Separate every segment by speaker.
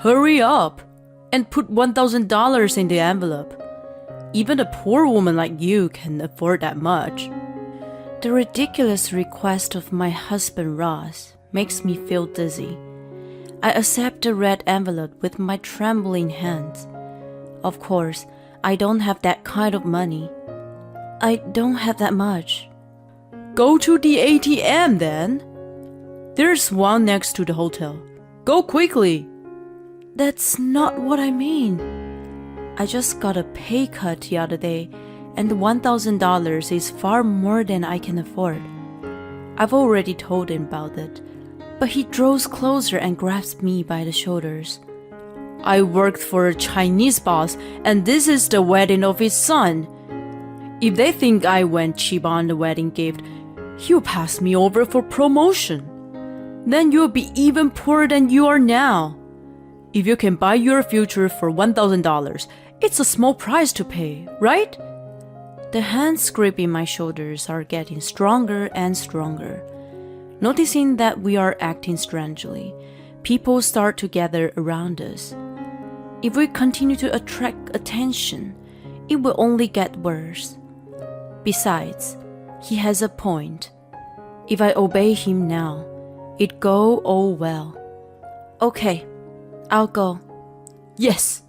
Speaker 1: Hurry up and put $1,000 in the envelope. Even a poor woman like you can afford that much. The ridiculous request of my husband Ross makes me feel dizzy. I accept the red envelope with my trembling hands. Of course, I don't have that kind of money. I don't have that much. Go to the ATM then. There's one next to the hotel. Go quickly. That's not what I mean. I just got a pay cut the other day, and $1,000 is far more than I can afford. I've already told him about it, but he draws closer and grabs me by the shoulders. I worked for a Chinese boss, and this is the wedding of his son. If they think I went cheap on the wedding gift, he'll pass me over for promotion. Then you'll be even poorer than you are now. If you can buy your future for $1,000, it's a small price to pay, right? The hands gripping my shoulders are getting stronger and stronger. Noticing that we are acting strangely, people start to gather around us. If we continue to attract attention, it will only get worse. Besides, he has a point. If I obey him now, it go all well. Okay, I'll go. Yes.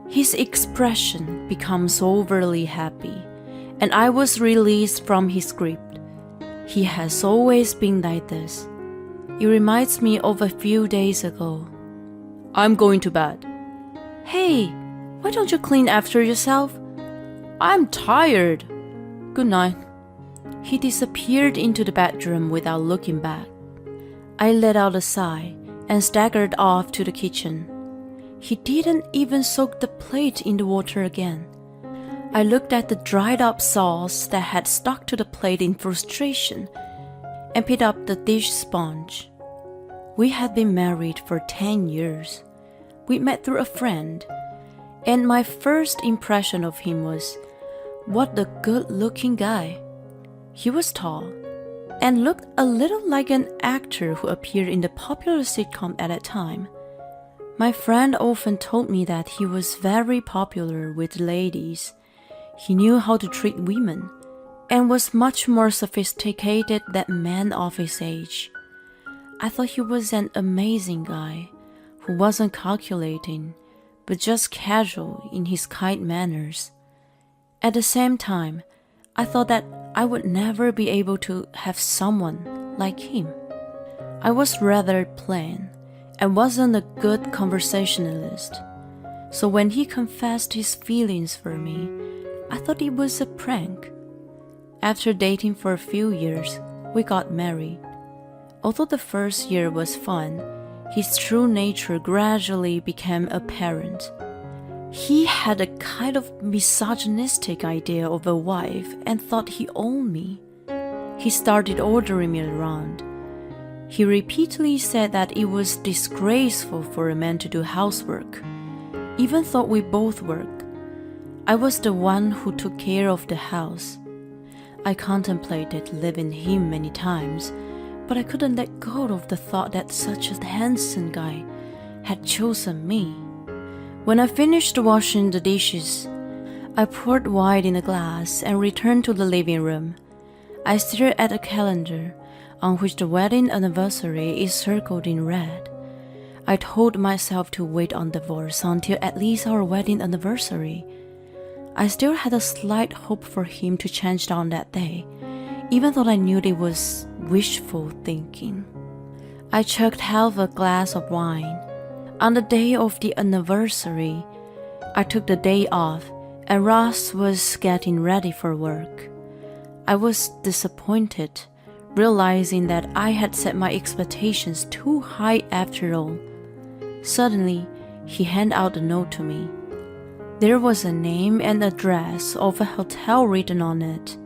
Speaker 1: His expression becomes overly happy, and I was released from his grip. He has always been like this. It reminds me of a few days ago. I'm going to bed. Hey, why don't you clean after yourself? I'm tired. Good night. He disappeared into the bedroom without looking back. I let out a sigh and staggered off to the kitchen. He didn't even soak the plate in the water again. I looked at the dried up sauce that had stuck to the plate in frustration and picked up the dish sponge. We had been married for 10 years. We met through a friend, and my first impression of him was, what a good-looking guy. He was tall and looked a little like an actor who appeared in the popular sitcom at that time. My friend often told me that he was very popular with ladies. He knew how to treat women and was much more sophisticated than men of his age. I thought he was an amazing guy who wasn't calculating, but just casual in his kind manners. At the same time, I thought that I would never be able to have someone like him. I was rather plain and wasn't a good conversationalist. So when he confessed his feelings for me, I thought it was a prank. After dating for a few years, we got married. Although the first year was fun, his true nature gradually became apparent. He had a kind of misogynistic idea of a wife and thought he owned me. He started ordering me around. He repeatedly said that it was disgraceful for a man to do housework, even though we both worked. I was the one who took care of the house. I contemplated leaving him many times, but I couldn't let go of the thought that such a handsome guy had chosen me. When I finished washing the dishes, I poured wine in a glass and returned to the living room. I stared at a calendar on which the wedding anniversary is circled in red. I told myself to wait on divorce until at least our wedding anniversary. I still had a slight hope for him to change on that day, even though I knew it was wishful thinking. I chugged half a glass of wine. On the day of the anniversary, I took the day off and Ross was getting ready for work. I was disappointed, realizing that I had set my expectations too high after all. Suddenly, he handed out a note to me. There was a name and address of a hotel written on it.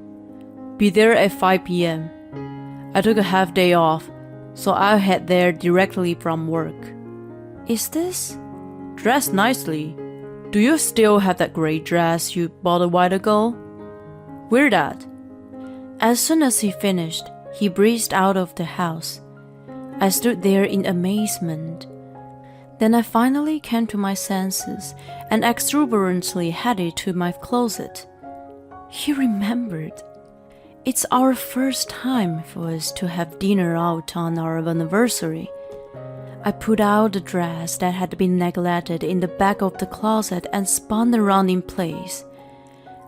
Speaker 1: Be there at 5 p.m. I took a half day off, so I'll head there directly from work. Is this? Dress nicely. Do you still have that gray dress you bought a while ago? Wear that. As soon as he finished, he breezed out of the house. I stood there in amazement. Then I finally came to my senses and exuberantly headed to my closet. He remembered. It's our first time for us to have dinner out on our anniversary. I put out the dress that had been neglected in the back of the closet and spun around in place.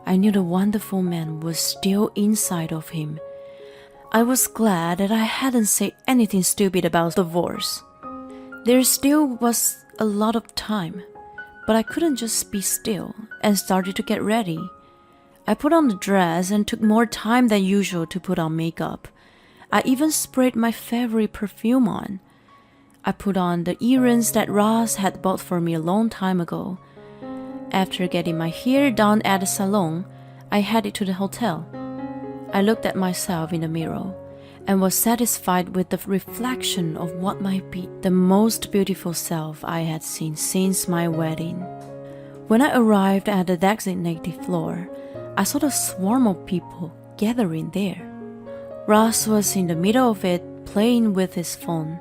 Speaker 1: I knew the wonderful man was still inside of him. I was glad that I hadn't said anything stupid about divorce. There still was a lot of time, but I couldn't just be still and started to get ready. I put on the dress and took more time than usual to put on makeup. I even sprayed my favorite perfume on. I put on the earrings that Ross had bought for me a long time ago. After getting my hair done at the salon, I headed to the hotel. I looked at myself in the mirror and was satisfied with the reflection of what might be the most beautiful self I had seen since my wedding. When I arrived at the designated floor, I saw a swarm of people gathering there. Ross was in the middle of it, playing with his phone.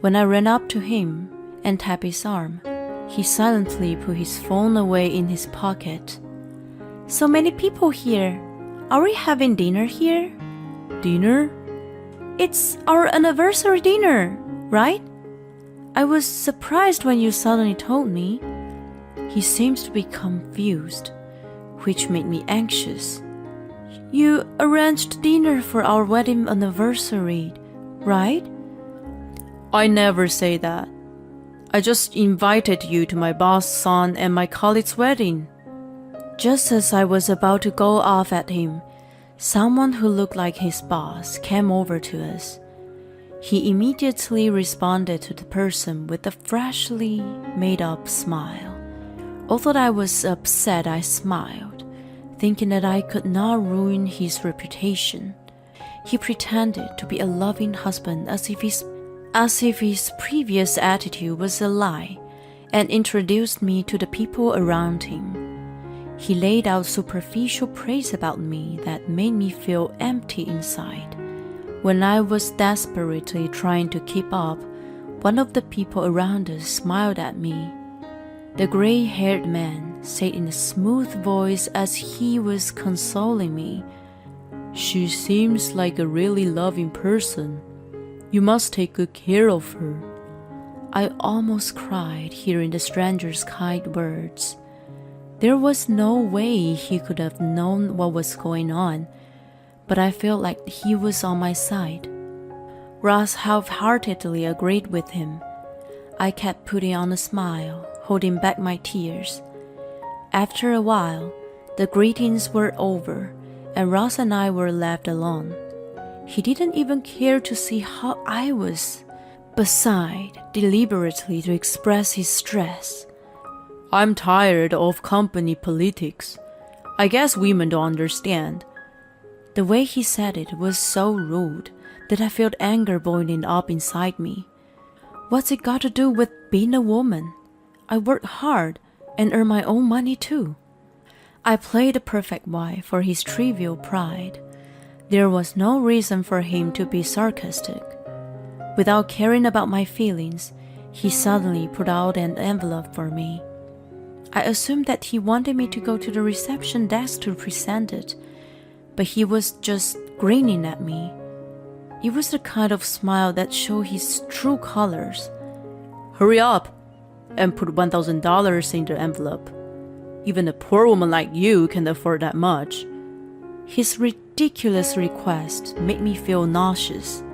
Speaker 1: When I ran up to him and tapped his arm, he silently put his phone away in his pocket. So many people here. Are we having dinner here? Dinner? It's our anniversary dinner, right? I was surprised when you suddenly told me. He seems to be confused, which made me anxious. You arranged dinner for our wedding anniversary, right? I never say that. I just invited you to my boss' son and my colleague's wedding. Just as I was about to go off at him, someone who looked like his boss came over to us. He immediately responded to the person with a freshly made-up smile. Although I was upset, I smiled, thinking that I could not ruin his reputation. He pretended to be a loving husband as if his previous attitude was a lie, and introduced me to the people around him. He laid out superficial praise about me that made me feel empty inside. When I was desperately trying to keep up, one of the people around us smiled at me. The gray-haired man said in a smooth voice as he was consoling me, "She seems like a really loving person. You must take good care of her." I almost cried hearing the stranger's kind words. There was no way he could have known what was going on, but I felt like he was on my side. Ross half-heartedly agreed with him. I kept putting on a smile, holding back my tears. After a while, the greetings were over, and Ross and I were left alone. He didn't even care to see how I was, but sighed deliberately to express his stress. "I'm tired of company politics. I guess women don't understand." The way he said it was so rude that I felt anger boiling up inside me. What's it got to do with being a woman? I work hard and earn my own money too. I played the perfect wife for his trivial pride. There was no reason for him to be sarcastic. Without caring about my feelings, he suddenly put out an envelope for me. I assumed that he wanted me to go to the reception desk to present it, but he was just grinning at me. It was the kind of smile that showed his true colors. "Hurry up and put $1,000 in the envelope. Even a poor woman like you can afford that much." His ridiculous request made me feel nauseous.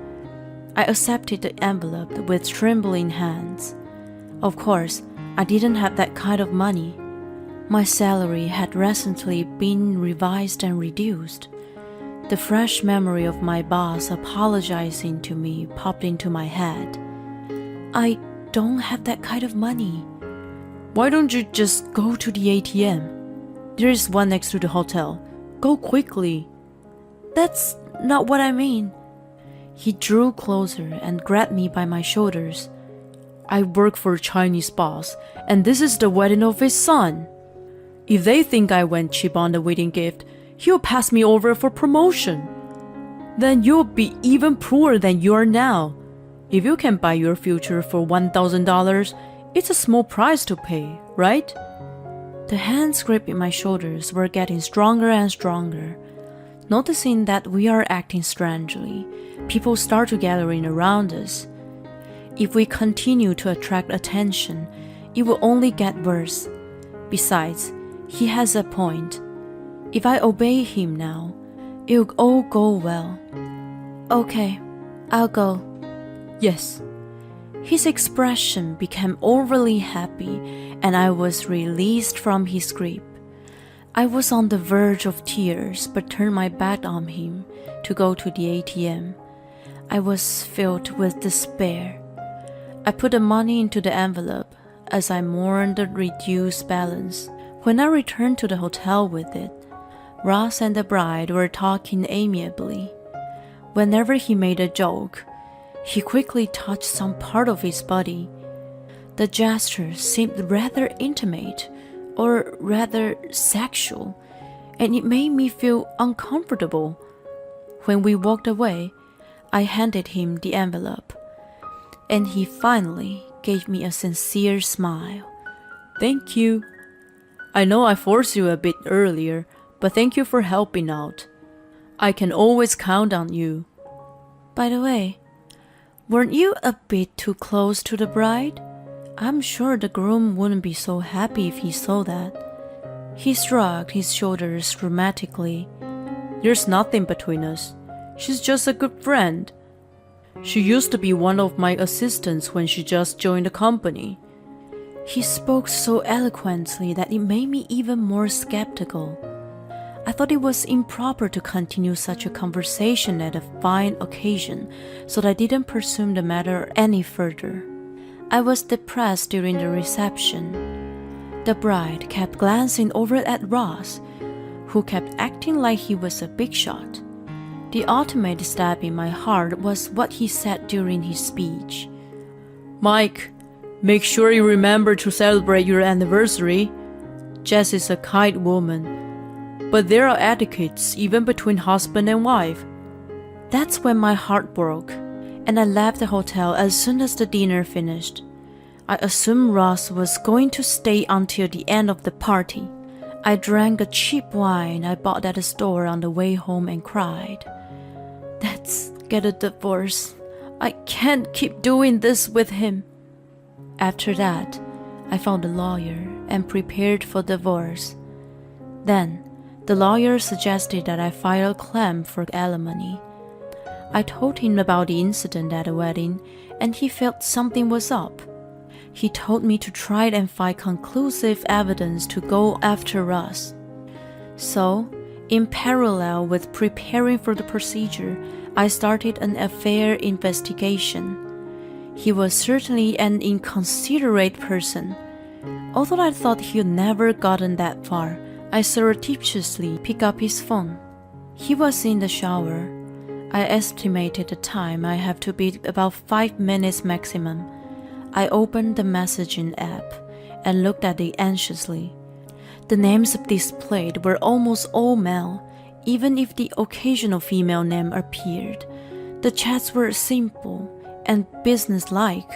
Speaker 1: I accepted the envelope with trembling hands. Of course, I didn't have that kind of money. My salary had recently been revised and reduced. The fresh memory of my boss apologizing to me popped into my head. "I don't have that kind of money." "Why don't you just go to the ATM? There is one next to the hotel. Go quickly." "That's not what I mean." He drew closer and grabbed me by my shoulders. "I work for a Chinese boss, and this is the wedding of his son. If they think I went cheap on the wedding gift, he'll pass me over for promotion. Then you'll be even poorer than you are now. If you can buy your future for $1,000, It's a small price to pay, right? The hands gripping my shoulders were getting stronger and stronger. Noticing that we are acting strangely, people start to gather in around us. If we continue to attract attention, it will only get worse. Besides, he has a point. If I obey him now, it'll all go well. Okay, I'll go. Yes. His expression became overly happy, and I was released from his grip. I was on the verge of tears, but turned my back on him to go to the ATM. I was filled with despair. I put the money into the envelope as I mourned the reduced balance. When I returned to the hotel with it, Ross and the bride were talking amiably. Whenever he made a joke, he quickly touched some part of his body. The gesture seemed rather intimate, or rather sexual, and it made me feel uncomfortable. When we walked away, I handed him the envelope, and he finally gave me a sincere smile. Thank you. I know I forced you a bit earlier, but thank you for helping out. I can always count on you. By the way, weren't you a bit too close to the bride? I'm sure the groom wouldn't be so happy if he saw that. He shrugged his shoulders dramatically. There's nothing between us. She's just a good friend. She used to be one of my assistants when she just joined the company. He spoke so eloquently that it made me even more skeptical. I thought it was improper to continue such a conversation at a fine occasion, so I didn't pursue the matter any further. I was depressed during the reception. The bride kept glancing over at Ross, who kept acting like he was a big shot. The ultimate stab in my heart was what he said during his speech. Mike, make sure you remember to celebrate your anniversary. Jess is a kind woman, but there are etiquettes even between husband and wife. That's when my heart broke, and I left the hotel as soon as the dinner finished. I assumed Ross was going to stay until the end of the party. I drank a cheap wine I bought at a store on the way home and cried. Let's get a divorce. I can't keep doing this with him. After that, I found a lawyer and prepared for divorce. Then, the lawyer suggested that I file a claim for alimony. I told him about the incident at the wedding, and he felt something was up. He told me to try and find conclusive evidence to go after Ross. So, in parallel with preparing for the procedure, I started an affair investigation. He was certainly an inconsiderate person. Although I thought he'd never gotten that far, I surreptitiously picked up his phone. He was in the shower. I estimated the time I have to be about 5 minutes maximum. I opened the messaging app and looked at it anxiously. The names displayed were almost all male, even if the occasional female name appeared. The chats were simple and businesslike.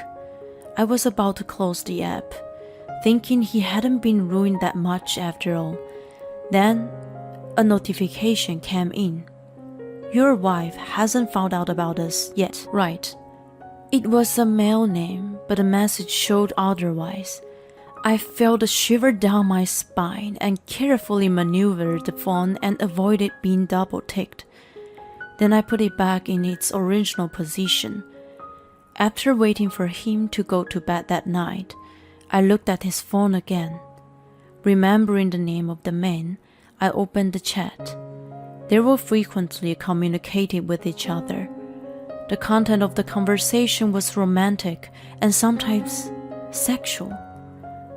Speaker 1: I was about to close the app, thinking he hadn't been ruined that much after all. Then, a notification came in. Your wife hasn't found out about us yet, right? It was a male name, but the message showed otherwise. I felt a shiver down my spine and carefully maneuvered the phone and avoided being double-ticked. Then I put it back in its original position. After waiting for him to go to bed that night, I looked at his phone again. Remembering the name of the man, I opened the chat. They were frequently communicating with each other. The content of the conversation was romantic and sometimes sexual.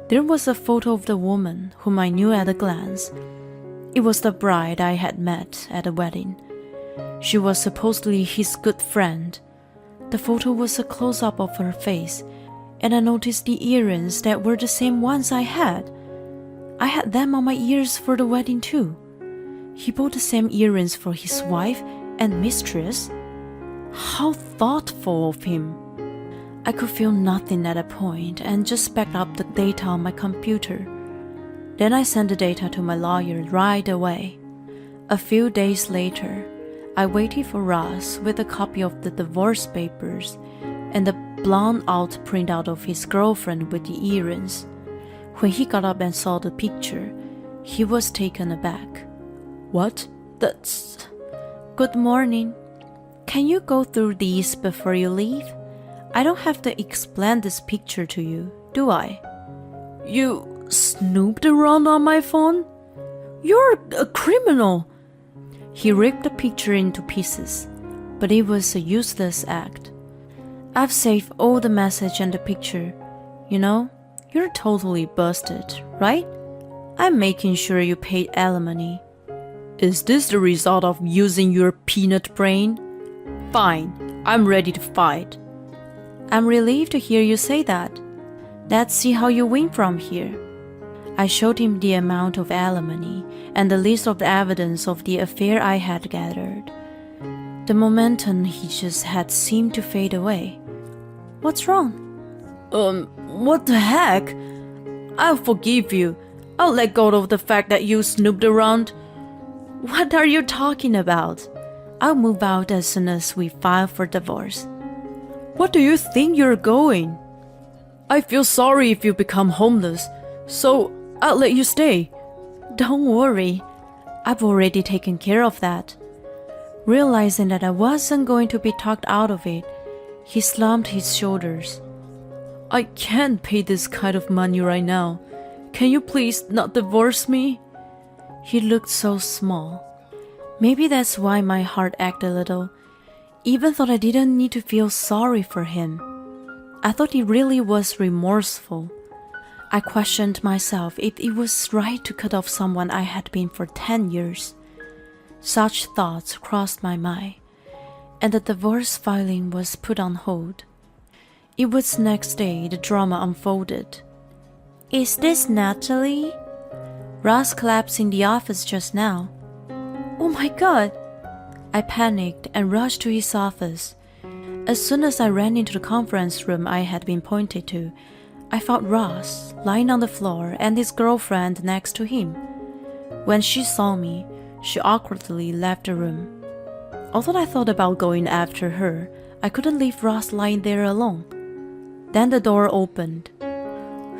Speaker 1: There was a photo of the woman whom I knew at a glance. It was the bride I had met at the wedding. She was supposedly his good friend. The photo was a close-up of her face, and I noticed the earrings that were the same ones I had. I had them on my ears for the wedding too. He bought the same earrings for his wife and mistress. How thoughtful of him. I could feel nothing at that point and just backed up the data on my computer. Then I sent the data to my lawyer right away. A few days later, I waited for Ross with a copy of the divorce papers and the blown-out printout of his girlfriend with the earrings. When he got up and saw the picture, he was taken aback. "What? That's..." "Good morning. Can you go through these before you leave? I don't have to explain this picture to you, do I?" "You snooped around on my phone? You're a criminal!" He ripped the picture into pieces, but it was a useless act. "I've saved all the message and the picture. You know, you're totally busted, right? I'm making sure you paid alimony." "Is this the result of using your peanut brain? Fine, I'm ready to fight." "I'm relieved to hear you say that. Let's see how you win from here." I showed him the amount of alimony and the list of the evidence of the affair I had gathered. The momentum he just had seemed to fade away. "What's wrong?" What the heck? I'll forgive you. I'll let go of the fact that you snooped around." "What are you talking about? I'll move out as soon as we file for divorce." "What do you think you're going?" "I feel sorry if you become homeless, so I'll let you stay." "Don't worry. I've already taken care of that." Realizing that I wasn't going to be talked out of it, he slumped his shoulders. "I can't pay this kind of money right now. Can you please not divorce me?" He looked so small. Maybe that's why my heart ached a little, even though I didn't need to feel sorry for him. I thought he really was remorseful. I questioned myself if it was right to cut off someone I had been for 10 years. Such thoughts crossed my mind, and the divorce filing was put on hold. It was next day the drama unfolded. "Is this Natalie?" "Ross collapsed in the office just now." "Oh my God!" I panicked and rushed to his office. As soon as I ran into the conference room I had been pointed to, I found Ross lying on the floor and his girlfriend next to him. When she saw me, she awkwardly left the room. Although I thought about going after her, I couldn't leave Ross lying there alone. Then the door opened.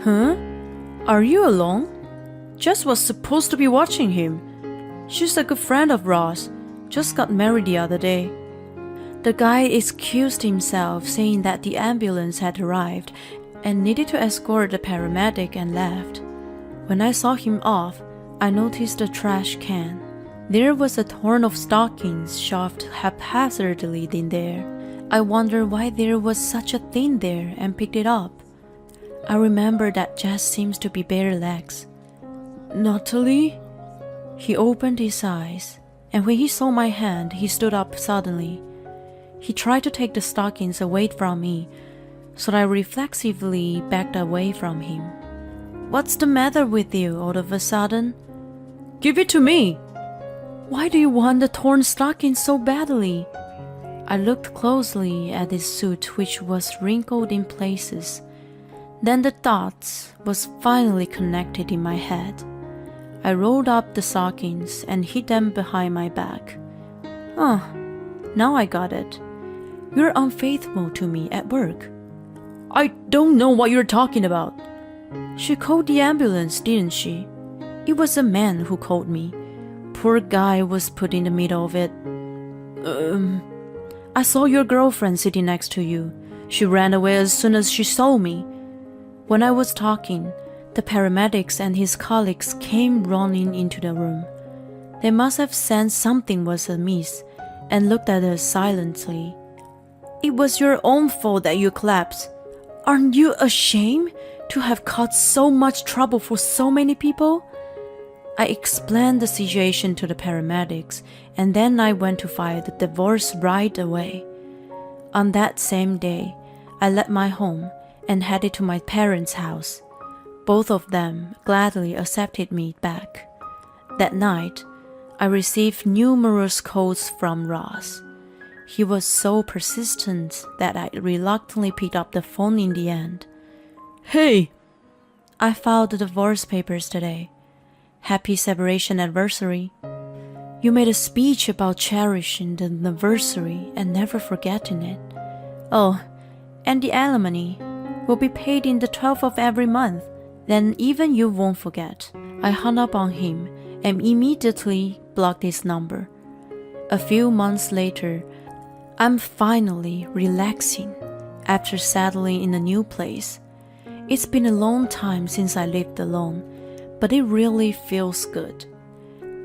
Speaker 1: "Huh? Are you alone? Jess was supposed to be watching him. She's a good friend of Ross. Just got married the other day." The guy excused himself, saying that the ambulance had arrived and needed to escort the paramedic, and left. When I saw him off, I noticed a trash can. There was a torn of stockings shoved haphazardly in there. I wondered why there was such a thing there and picked it up. I remembered that Jess seems to be bare legs. "Natalie?" He opened his eyes, and when he saw my hand, he stood up suddenly. He tried to take the stockings away from me, so I reflexively backed away from him. "What's the matter with you all of a sudden?" "Give it to me!" "Why do you want the torn stockings so badly?" I looked closely at his suit, which was wrinkled in places. Then the dots was finally connected in my head. I rolled up the stockings and hid them behind my back. "Oh, now I got it. You're unfaithful to me at work." "I don't know what you're talking about." "She called the ambulance, didn't she?" "It was a man who called me. Poor guy was put in the middle of it." "I saw your girlfriend sitting next to you. She ran away as soon as she saw me." When I was talking, the paramedics and his colleagues came running into the room. They must have sensed something was amiss and looked at us silently. "It was your own fault that you collapsed. Aren't you ashamed to have caused so much trouble for so many people?" I explained the situation to the paramedics, and then I went to file the divorce right away. On that same day, I left my home and headed to my parents' house. Both of them gladly accepted me back. That night, I received numerous calls from Ross. He was so persistent that I reluctantly picked up the phone in the end. "Hey!" "I filed the divorce papers today. Happy separation anniversary. You made a speech about cherishing the anniversary and never forgetting it. Oh, and the alimony will be paid in the 12th of every month. Then even you won't forget." I hung up on him and immediately blocked his number. A few months later, I'm finally relaxing after settling in a new place. It's been a long time since I lived alone, but it really feels good.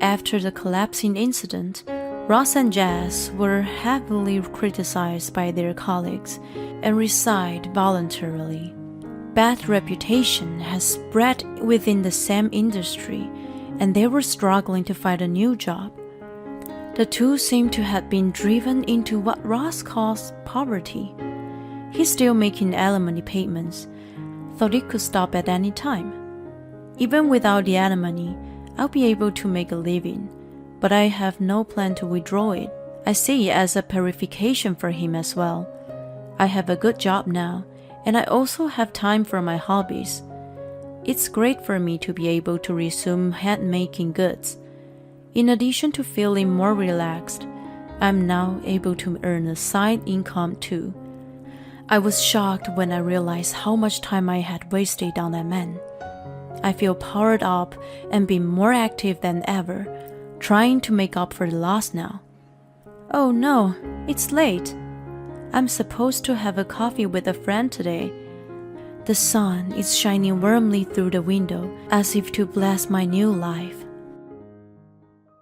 Speaker 1: After the collapsing incident, Ross and Jazz were heavily criticized by their colleagues and resigned voluntarily. Bad reputation has spread within the same industry, and they were struggling to find a new job. The two seem to have been driven into what Ross calls poverty. He's still making alimony payments, thought it could stop at any time. Even without the alimony, I'll be able to make a living, but I have no plan to withdraw it. I see it as a purification for him as well. I have a good job now, and I also have time for my hobbies. It's great for me to be able to resume hand-making goods. In addition to feeling more relaxed, I'm now able to earn a side income too. I was shocked when I realized how much time I had wasted on that man. I feel powered up and being more active than ever, trying to make up for the loss now. Oh no, it's late. I'm supposed to have a coffee with a friend today. The sun is shining warmly through the window as if to bless my new life.